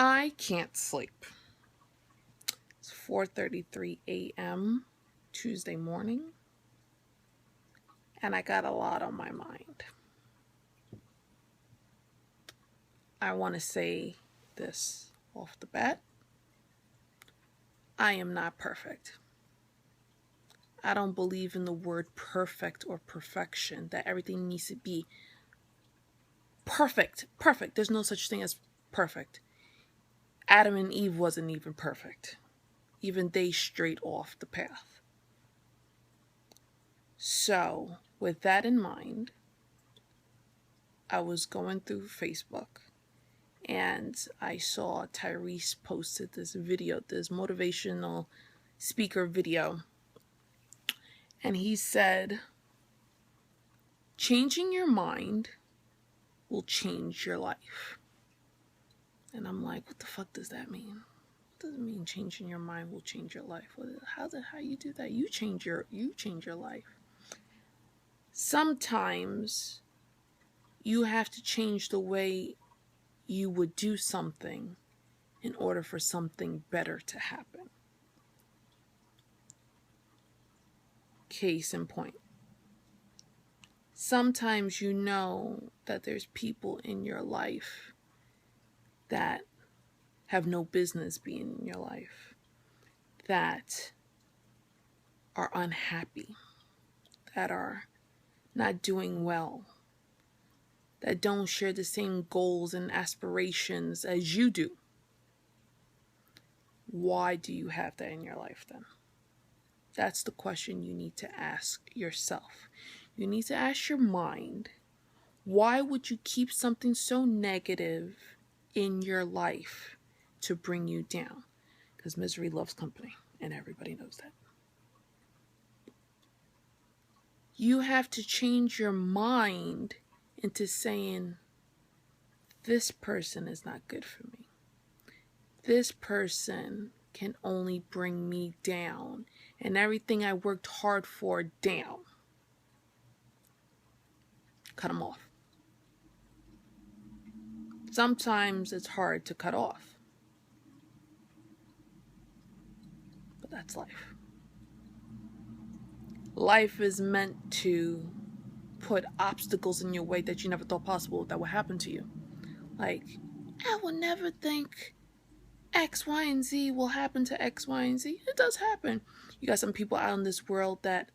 I can't sleep. It's 4:33 a.m. Tuesday morning, and I got a lot on my mind. I want to say this off the bat. I am not perfect. I don't believe in the word perfect or perfection, that everything needs to be perfect. Perfect. There's no such thing as perfect. Adam and Eve wasn't even perfect. Even they strayed off the path. So, with that in mind, I was going through Facebook and I saw Tyrese posted this video, this motivational speaker video. And he said, changing your mind will change your life. And I'm like, what the fuck does that mean? What does it mean changing your mind will change your life? How you do that? You change your life. Sometimes you have to change the way you would do something in order for something better to happen. Case in point. Sometimes you know that there's people in your life that have no business being in your life, that are unhappy, that are not doing well, that don't share the same goals and aspirations as you do. Why do you have that in your life then? That's the question you need to ask yourself. You need to ask your mind, why would you keep something so negative in your life to bring you down? Because misery loves company, and everybody knows that. You have to change your mind into saying, this person is not good for me. This person can only bring me down, and everything I worked hard for down. Cut them off. Sometimes it's hard to cut off, but that's life. Life is meant to put obstacles in your way that you never thought possible that would happen to you. Like, I will never think X, Y, and Z will happen to X, Y, and Z. It does happen. You got some people out in this world that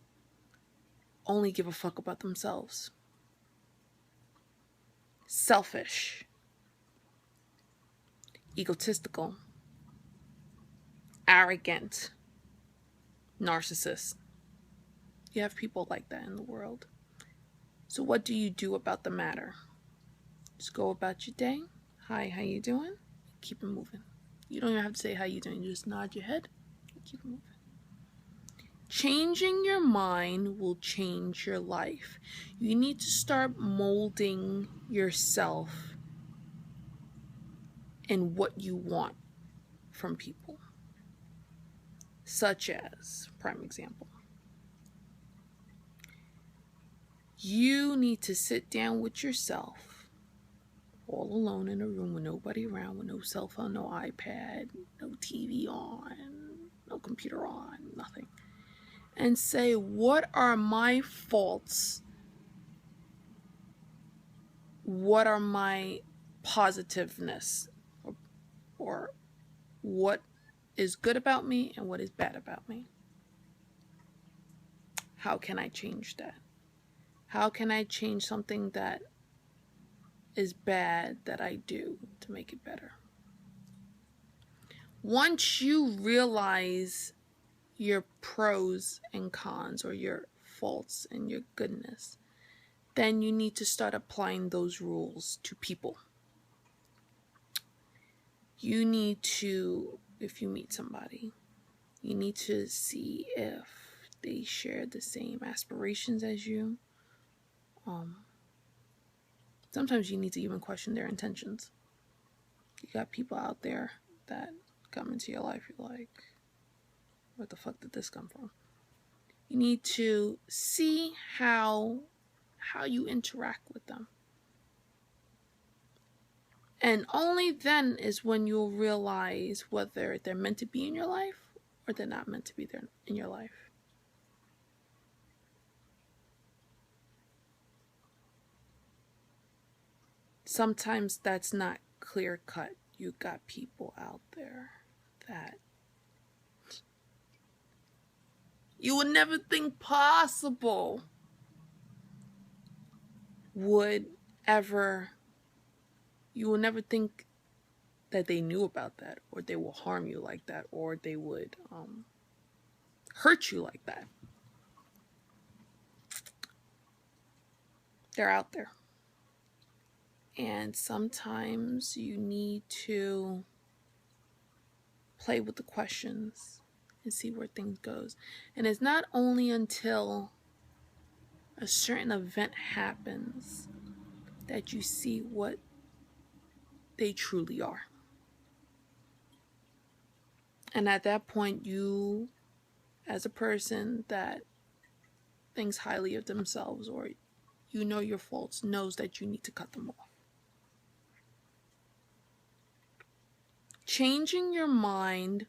only give a fuck about themselves. Selfish. Egotistical. Arrogant. Narcissist. You have people like that in the world. So what do you do about the matter? Just go about your day. Hi, how you doing? Keep it moving. You don't even have to say how you doing. You just nod your head. Keep it moving. Changing your mind will change your life. You need to start molding yourself in what you want from people. Such as, prime example, you need to sit down with yourself, all alone in a room with nobody around, with no cell phone, no iPad, no TV on, no computer on, nothing. And say, what are my faults? What are my positiveness? Or what is good about me and what is bad about me? How can I change that? How can I change something that is bad that I do to make it better? Once you realize your pros and cons, or your faults and your goodness, then you need to start applying those rules to people. You need to, if you meet somebody, you need to see if they share the same aspirations as you. Sometimes you need to even question their intentions. You got people out there that come into your life, you're like, where the fuck did this come from? You need to see how you interact with them. And only then is when you'll realize whether they're meant to be in your life or they're not meant to be there in your life. Sometimes that's not clear cut. You got people out there that you would never think possible would ever, you will never think that they knew about that, or they will harm you like that, or they would hurt you like that. They're out there. And sometimes you need to play with the questions and see where things goes. And it's not only until a certain event happens that you see what they truly are. And at that point, you, as a person that thinks highly of themselves, or you know your faults, knows that you need to cut them off. Changing your mind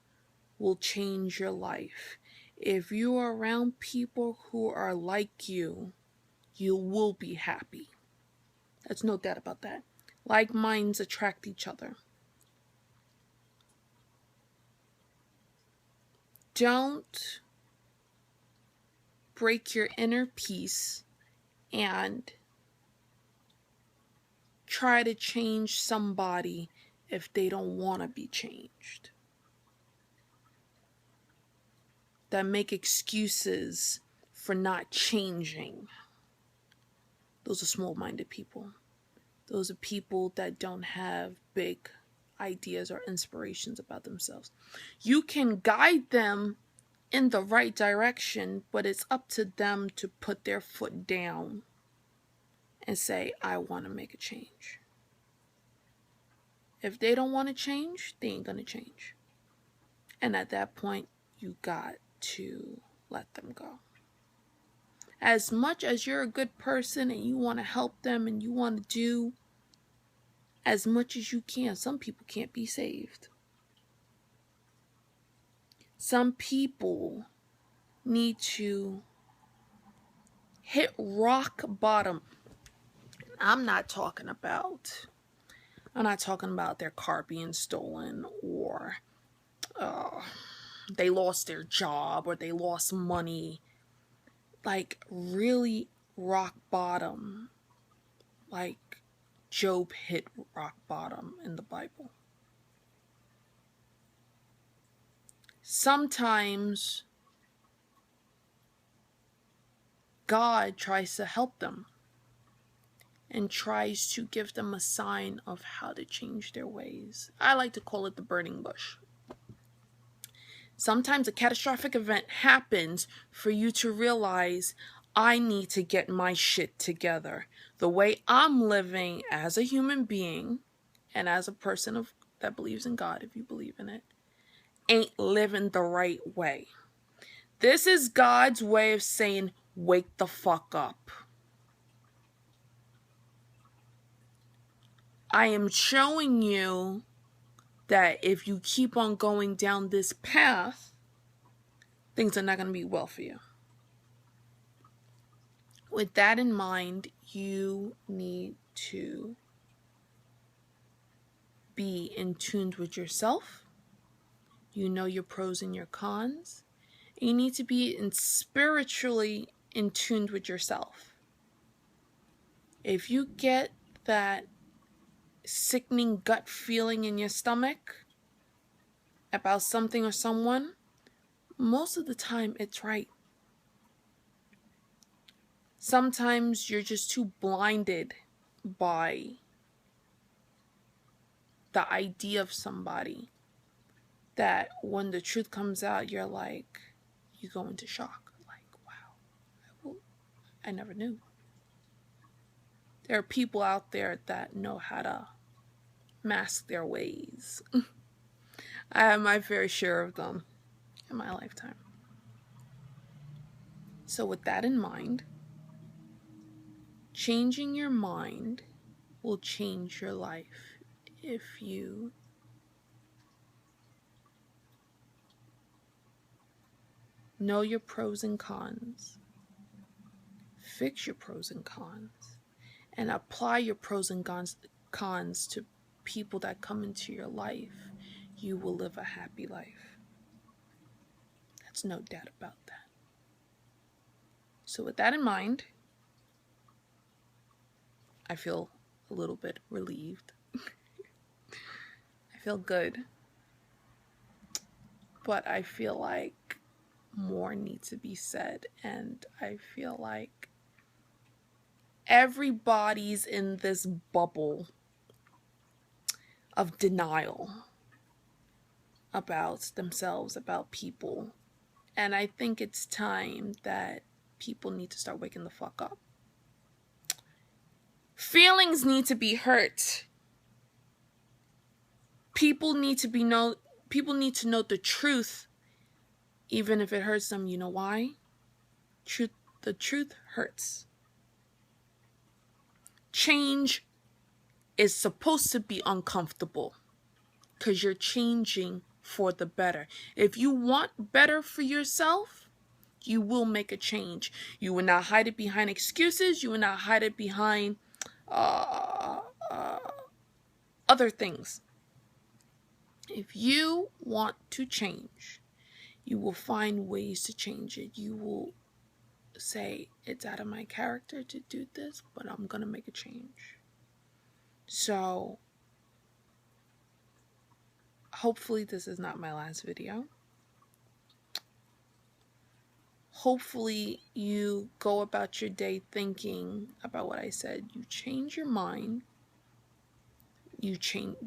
will change your life. If you are around people who are like you will be happy. There's no doubt about that. Like minds attract each other. Don't break your inner peace and try to change somebody if they don't want to be changed. That make excuses for not changing. Those are small-minded people. Those are people that don't have big ideas or inspirations about themselves. You can guide them in the right direction, but it's up to them to put their foot down and say, I want to make a change. If they don't want to change, they ain't going to change. And at that point, you got to let them go. As much as you're a good person and you want to help them and you want to do as much as you can, some people can't be saved. Some people need to hit rock bottom. I'm not talking about their car being stolen, or they lost their job, or they lost money. Like really rock bottom. Like Job hit rock bottom in the Bible. Sometimes God tries to help them and tries to give them a sign of how to change their ways. I like to call it the burning bush. Sometimes a catastrophic event happens for you to realize, I need to get my shit together. The way I'm living as a human being and as a person that believes in God, if you believe in it, ain't living the right way. This is God's way of saying, wake the fuck up. I am showing you that if you keep on going down this path, things are not going to be well for you. With that in mind, you need to be in tune with yourself. You know your pros and your cons. You need to be spiritually in tune with yourself. If you get that sickening gut feeling in your stomach about something or someone, most of the time it's right. Sometimes you're just too blinded by the idea of somebody that when the truth comes out, you're like, you go into shock. Like, wow, I never knew. There are people out there that know how to mask their ways. I have my fair share of them in my lifetime. So with that in mind, changing your mind will change your life. if you know your pros and cons, fix your pros and cons, and apply your pros and cons to people that come into your life, you will live a happy life. That's no doubt about that. So with that in mind, I feel a little bit relieved. I feel good. But I feel like more needs to be said, and I feel like everybody's in this bubble of denial about themselves, about people. And I think it's time that people need to start waking the fuck up. Feelings need to be hurt. People need to know the truth, even if it hurts them. You know why? The truth hurts. Change is supposed to be uncomfortable because you're changing for the better. If you want better for yourself, you will make a change. You will not hide it behind excuses. You will not hide it behind other things. If you want to change, you will find ways to change it. You will say, it's out of my character to do this, but I'm going to make a change. So, hopefully this is not my last video. Hopefully you go about your day thinking about what I said. You change your mind,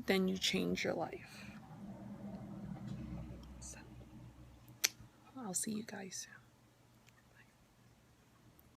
then you change your life. So, I'll see you guys soon.